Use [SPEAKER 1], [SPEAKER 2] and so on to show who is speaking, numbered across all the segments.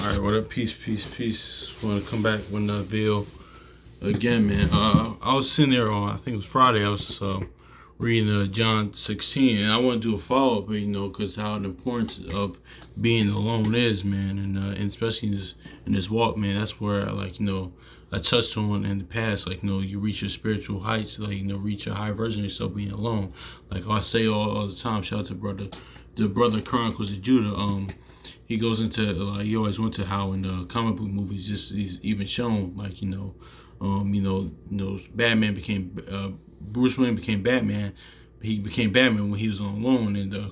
[SPEAKER 1] All right, what up? Peace, peace, peace. Want to come back with another video again, man. I was sitting there on, I think it was Friday. I was just reading John 16, and I want to do a follow up, because how the importance of being alone is, man, and especially in this walk, man. That's where I touched on in the past, you reach your spiritual heights, reach a high version of yourself being alone. Like I say all the time, shout out to the brother Chronicles of Judah. He goes into he always went to how in the comic book movies he's even shown Batman became Bruce Wayne became Batman. He became Batman when he was on loan in the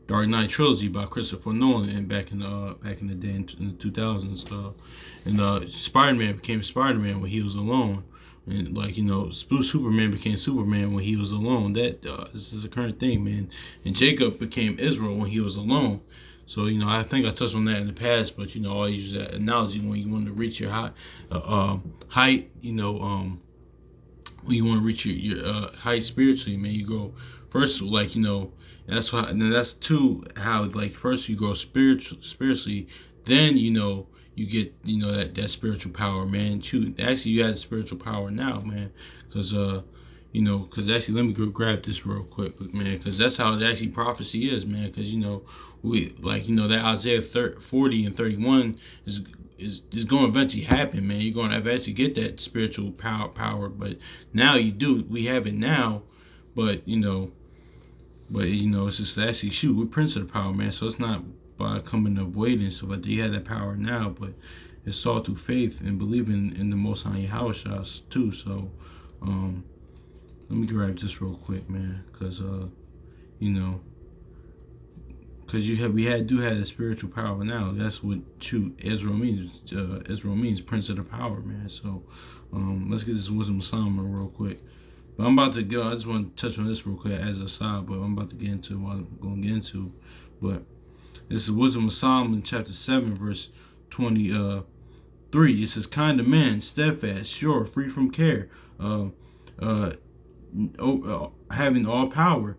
[SPEAKER 1] Dark Knight trilogy by Christopher Nolan, and back in the day in the 2000s. And Spider-Man became Spider-Man when he was alone. And Superman became Superman when he was alone. This is a current thing, man. And Jacob became Israel when he was alone. So I think I touched on that in the past, but I use that analogy when you want to reach your height. When you want to reach your height spiritually, man, you go first, that's why. And then that's how first you grow spiritually, then you get that spiritual power, man. Actually, you have spiritual power now, man, because actually, let me go grab this real quick, man, because that's how it actually prophecy is, man. Because that Isaiah 40 and 31 is going to eventually happen, man. You're going to eventually get that spiritual power, but now you do. We have it now, but it's just actually we're Prince of the Power, man. So it's not by coming avoidance, so that you have that power now, but it's all through faith and believing in the Most High Yahweh too. So let me grab this real quick, man, because we do have the spiritual power now. That's what Israel means. Israel means Prince of the Power, man. So let's get this Wisdom of Solomon real quick. But I'm about to go. I just want to touch on this real quick as a side, but I'm about to get into what I'm going to get into. But this is Wisdom of Solomon, chapter 7, verse 23. It says, kind of man, steadfast, sure, free from care, having all power,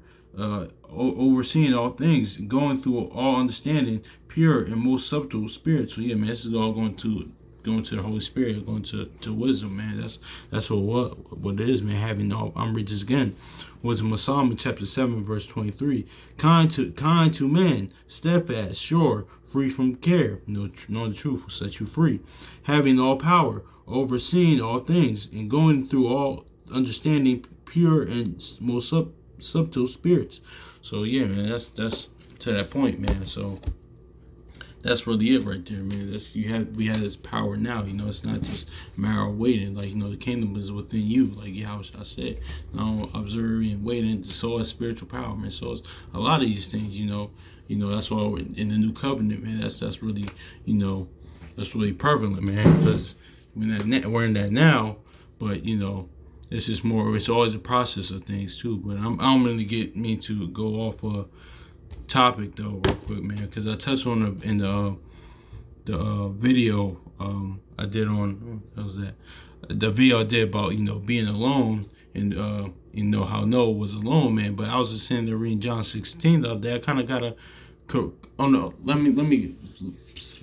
[SPEAKER 1] overseeing all things, going through all understanding, pure and most subtle spirit. So yeah, man, this is all going to the Holy Spirit, going to wisdom, man. That's what it is, man. Having all, I'm read this again. Wisdom of Solomon, chapter 7, verse 23. Kind to men, steadfast, sure, free from care. Knowing the truth will set you free. Having all power, overseeing all things, and going through all understanding, pure and most subtle spirits. So yeah, man, that's to that point, man. So that's really it right there, man. We have this power now. It's not just a matter of waiting. The kingdom is within you. Like Yahweh said, now observe and wait, and so is spiritual power, man. So it's a lot of these things. That's why in the new covenant, man. That's really that's really prevalent, man. Because we're in that now, but it's just more. It's always a process of things too. But I'm going to get me to go off a topic though, real quick, man, because I touched on it in the video I did on the video I did about being alone, and how Noah was alone, man. But I was just sitting there reading John 16 the other day. I kind of gotta let me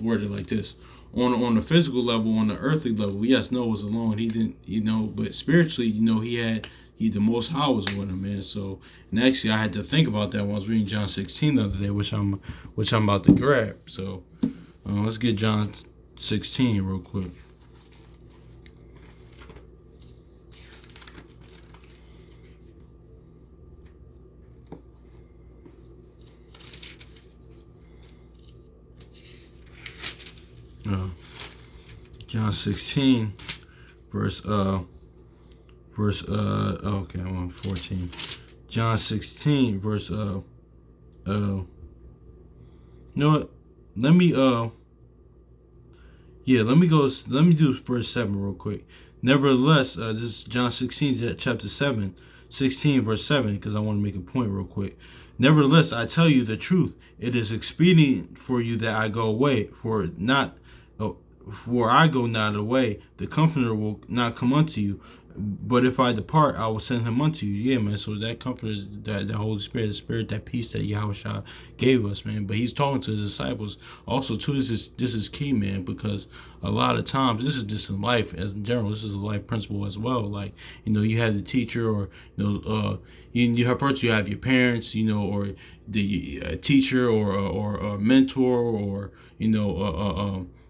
[SPEAKER 1] word it like this. On the physical level, on the earthly level, yes, Noah was alone. He didn't, but spiritually, the Most High was with him, man. So, and actually, I had to think about that when I was reading John 16 the other day, which I'm about to grab. So, let's get John 16 real quick. John 16, verse okay, I'm on 14. John 16, verse you know what? Let me do verse 7 real quick. Nevertheless, this is John 16, chapter 7, 16, verse 7, because I want to make a point real quick. Nevertheless, I tell you the truth. It is expedient for you that I go away, for I go not away, the Comforter will not come unto you. But if I depart, I will send him unto you. Yeah, man. So that comfort is that Holy Spirit, the Spirit, that peace that Yahushua gave us, man. But he's talking to his disciples. Also, too, this is key, man, because a lot of times this is just in life as in general. This is a life principle as well. Like, you have the teacher, or you have first you have your parents, or the teacher, or a mentor, or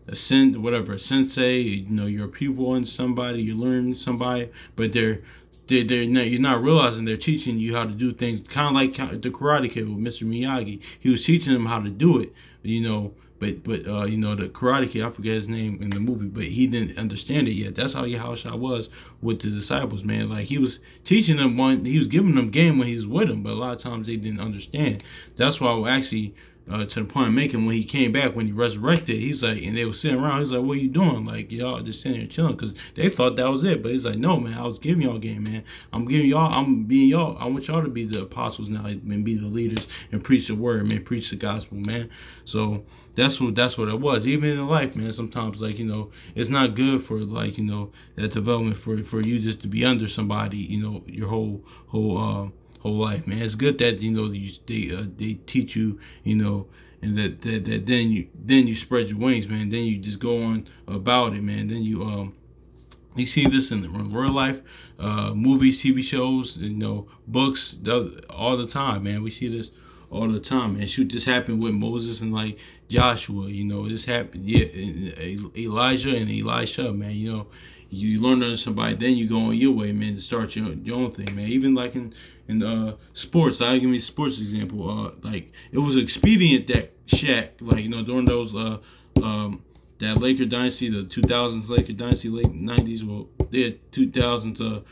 [SPEAKER 1] a sensei, you're a pupil in somebody, you learn somebody, but they're not, you're not realizing they're teaching you how to do things, kind of like the Karate Kid with Mr. Miyagi. He was teaching them how to do it, the Karate Kid, I forget his name in the movie, but he didn't understand it yet. That's how Yahushua was with the disciples, man. Like, he was teaching them he was giving them game when he was with them, but a lot of times they didn't understand. That's why actually, to the point I'm making, when he came back, when he resurrected, he's like, and they were sitting around, he's like, what are you doing? Like, y'all just sitting here chilling, because they thought that was it. But he's like, no, man, I was giving y'all game, man. I'm being y'all. I want y'all to be the apostles now and be the leaders and preach the word, man, preach the gospel, man. So that's what it was. Even in life, man, sometimes, like, it's not good for, like, that development for you just to be under somebody, your whole life, man. It's good that they teach you, and that then you spread your wings, man. Then you just go on about it, man. Then you see this in real life, movies, TV shows, books, all the time, man. We see this all the time, man. Shoot, this happened with Moses and, like, Joshua. This happened, Elijah and Elisha, man. You learn under somebody, then you go on your way, man, to start your own thing, man. Even like in sports, I'll give me a sports example. Like, it was expedient that Shaq, like, during those that Laker dynasty, the 2000s Laker dynasty, late 90s, well, the 2000s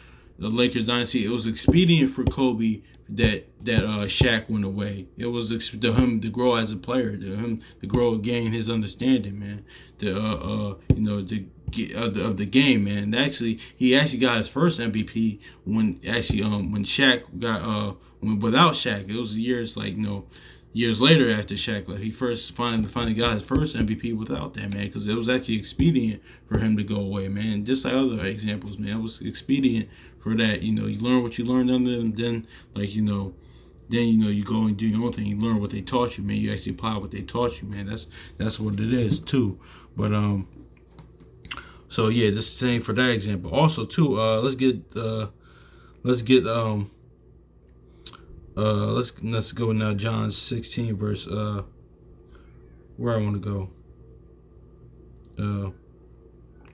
[SPEAKER 1] the Lakers dynasty, it was expedient for Kobe that Shaq went away. It was to him to grow as a player, to him to grow, gain his understanding, man. Of the game, man. Actually, he actually got his first MVP when Shaq got without Shaq. It was years later after Shaq left. He finally got his first MVP without that, man, because it was actually expedient for him to go away, man. Just like other examples, man, it was expedient for that. You learn what you learned under them, then you go and do your own thing. You learn what they taught you, man. You actually apply what they taught you, man. That's what it is too. But so yeah, this is the same for that example. Also too, let's go now, John 16 verse where I want to go.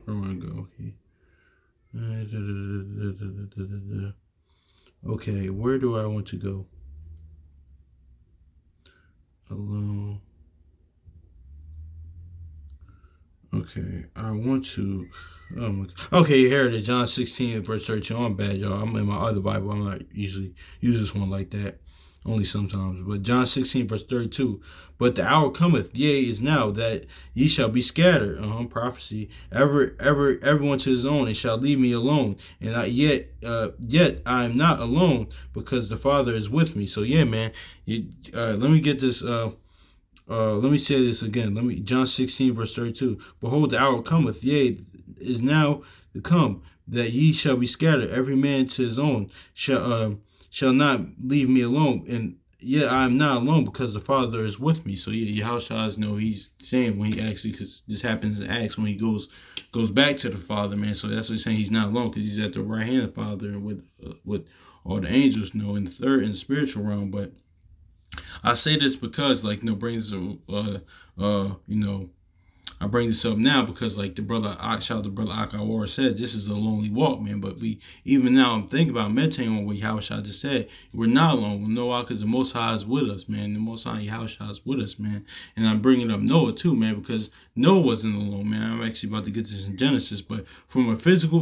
[SPEAKER 1] Where I want to go. Okay, where do I want to go? Alone. Okay, I want to. Oh my God. Okay, here it is, John 16 verse 32. I'm bad, y'all. I'm in my other Bible. I'm not usually use this one like that. Only sometimes. But John 16 verse 32. But the hour cometh, yea, is now, that ye shall be scattered. Prophecy. Everyone to his own, and shall leave me alone. And yet I am not alone, because the Father is with me. So yeah, man. Let me get this. Let me say this again. John 16 verse 32. Behold, the hour cometh, yea, is now to come, that ye shall be scattered, every man to his own, shall not leave me alone. And yet I am not alone, because the Father is with me. So yeah, Yahushua, he's saying when he actually, because this happens in Acts, when he goes back to the Father, man. So that's what he's saying. He's not alone, because he's at the right hand of the Father with all the angels, in the spiritual realm. But I say this because, like, I bring this up now because, like, the brother Akawar said, this is a lonely walk, man. But even now, I'm thinking about meditating on what Yahushua just said. We're not alone. We know why, because the Most High is with us, man. The Most High Yahushua is with us, man. And I'm bringing up Noah too, man, because Noah wasn't alone, man. I'm actually about to get this in Genesis, but from a physical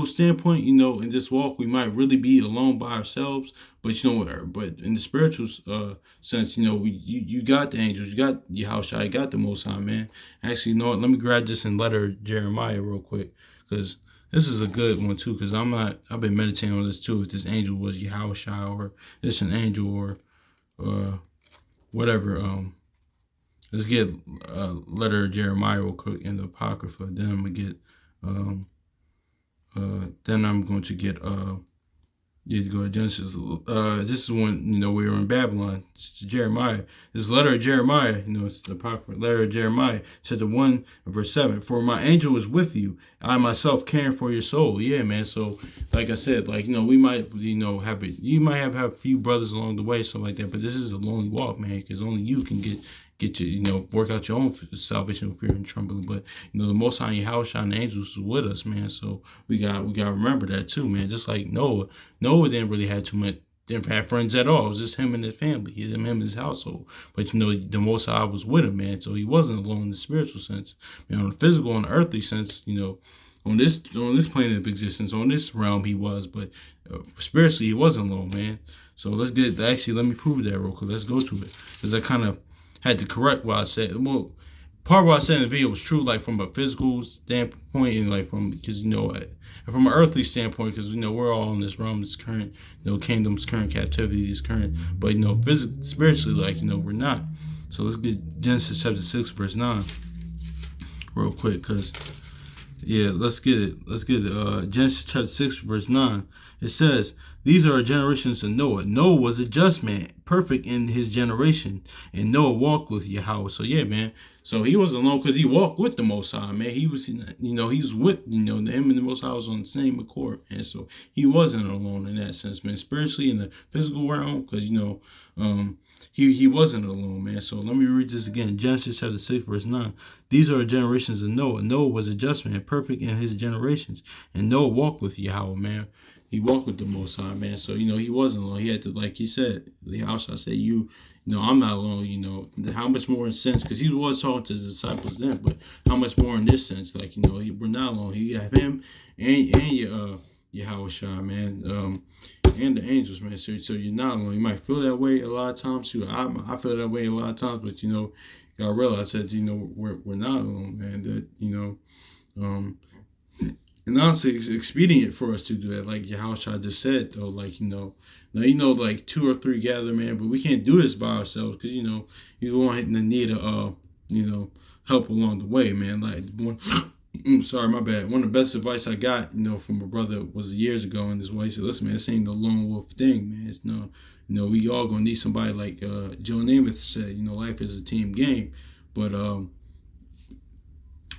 [SPEAKER 1] standpoint, in this walk, we might really be alone by ourselves. But but in the spiritual sense, you got the angels, you got Yahushua, you got the Most High, man. Actually, let me grab this in letter Jeremiah real quick, because this is a good one too. Because I've been meditating on this too. If this angel was Yahushua, or this an angel, or whatever. Let's get letter Jeremiah real quick in the Apocrypha. Then I'm gonna get Then I'm going to get yeah, go to Genesis. This is when we were in Babylon. It's Jeremiah. This letter of Jeremiah, it's the prophet letter of Jeremiah, chapter 1, verse 7. For my angel is with you, I myself caring for your soul. Yeah, man. So, like I said, we might, have it. You might have a few brothers along the way, something like that. But this is a lonely walk, man, because only you can get your, work out your own salvation with fear and trembling. But the Most High Yahweh and the angels is with us, man. So we got to remember that too, man. Just like Noah didn't really have too much. Didn't have friends at all. It was just him and his family, him and his household. But the Most High was with him, man. So he wasn't alone in the spiritual sense. Man, on the physical and earthly sense, on this plane of existence, on this realm, he was. But spiritually, he wasn't alone, man. So let me prove that real quick. Let's go to it, because I kind of had to correct what I said. Well, part of what I said in the video was true, like from a physical standpoint, and because from an earthly standpoint, because we're all in this realm, this current kingdom's current captivity, this current, but physically, spiritually, we're not. So let's get Genesis chapter 6 verse 9 real quick, because let's get it. Genesis chapter 6 verse 9. It says, these are generations of Noah. Noah was a just man, perfect in his generation, and Noah walked with Yahweh. So yeah, man. So he wasn't alone because he walked with the Most High, man. He was, he was with, him and the Most High was on the same accord, man. So he wasn't alone in that sense, man. Spiritually in the physical realm, because he wasn't alone, man. So let me read this again. Genesis chapter 6, verse 9. These are generations of Noah. Noah was a just man, perfect in his generations, and Noah walked with Yahweh, man. He walked with the Most High, man. So, he wasn't alone. He had to, like he said, the house I said, I'm not alone, how much more in sense, because he was talking to his disciples then, but how much more in this sense, we're not alone. He have him and Yahweh Shai, man, and the angels, man. So you're not alone. You might feel that way a lot of times, too. I feel that way a lot of times, but, you gotta realize that, we're not alone, man, that, and honestly, it's expedient for us to do that, like Yahushua just said, though. Like, like 2 or 3 gather, man, but we can't do this by ourselves, because you want to need help along the way, man. Like sorry, my bad. One of the best advice I got, from a brother was years ago, and this way he said, "Listen, man, this ain't no lone wolf thing, man. It's we all gonna need somebody like Joe Namath said. Life is a team game, but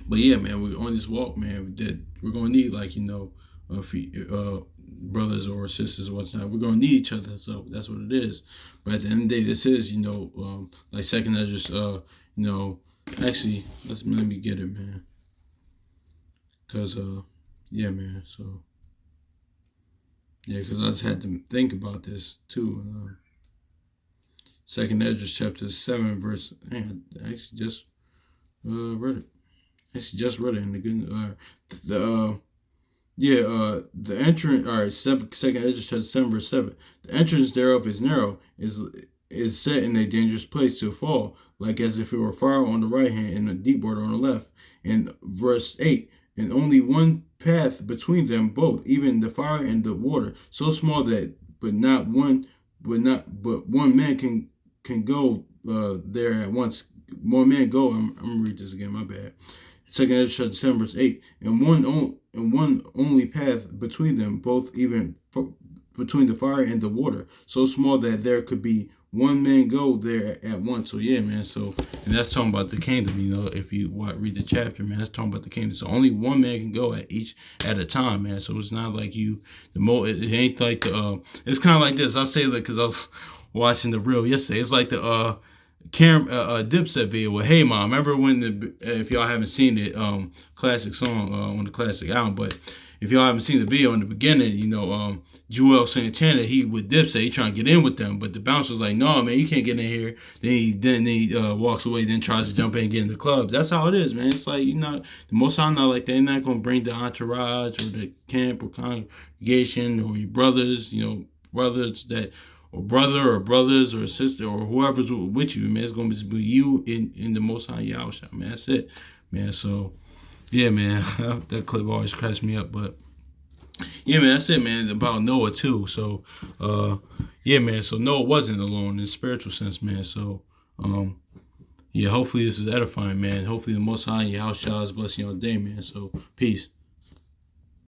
[SPEAKER 1] yeah, man, we're on this walk, man, that we're going to need, brothers or sisters or whatnot. We're going to need each other, so that's what it is. But at the end of the day, this is, like second Esdras, actually, let me get it, man. Because, yeah, man, so, yeah, because I just had to think about this, too. Second Esdras chapter 7, verse, man, I actually just read it. Just read it in the good. The entrance. All right, second Esdras chapter 7 verse 7. The entrance thereof is narrow, is set in a dangerous place to fall, like as if it were fire on the right hand and a deep water on the left. And verse 8. And only one path between them both, even the fire and the water, so small that but one man can go there at once. More men go. I'm gonna read this again. My bad. Second Esdras chapter 7 verse 8. And one only path between them both, even between the fire and the water, so small that there could be one man go there at once. So yeah, man. So, and that's talking about the kingdom. If you read the chapter, man, that's talking about the kingdom. So only one man can go at a time, man. So it's not like it ain't like it's kind of like this. I say that because I was watching the reel yesterday. It's like the Dipset video with Hey Mom. Remember when if y'all haven't seen it, classic song on the classic album, but if y'all haven't seen the video in the beginning, Joel Santana, he with Dipset, he trying to get in with them, but the bouncer was like, no, man, you can't get in here. Then he walks away, then tries to jump in and get in the club. That's how it is, man. It's like, the Most High not like that. They're not going to bring the entourage or the camp or congregation or your brothers, brothers that, or brother or brothers or sister or whoever's with you, man. It's going to be you in the Most High Yahweh, man. That's it, man. So, yeah, man. That clip always cracks me up, but yeah, man, that's it, man, about Noah, too. So, yeah, man, so Noah wasn't alone in the spiritual sense, man. So, yeah, hopefully this is edifying, man. Hopefully the Most High and Yahweh Shai is blessing your day, man. So, peace.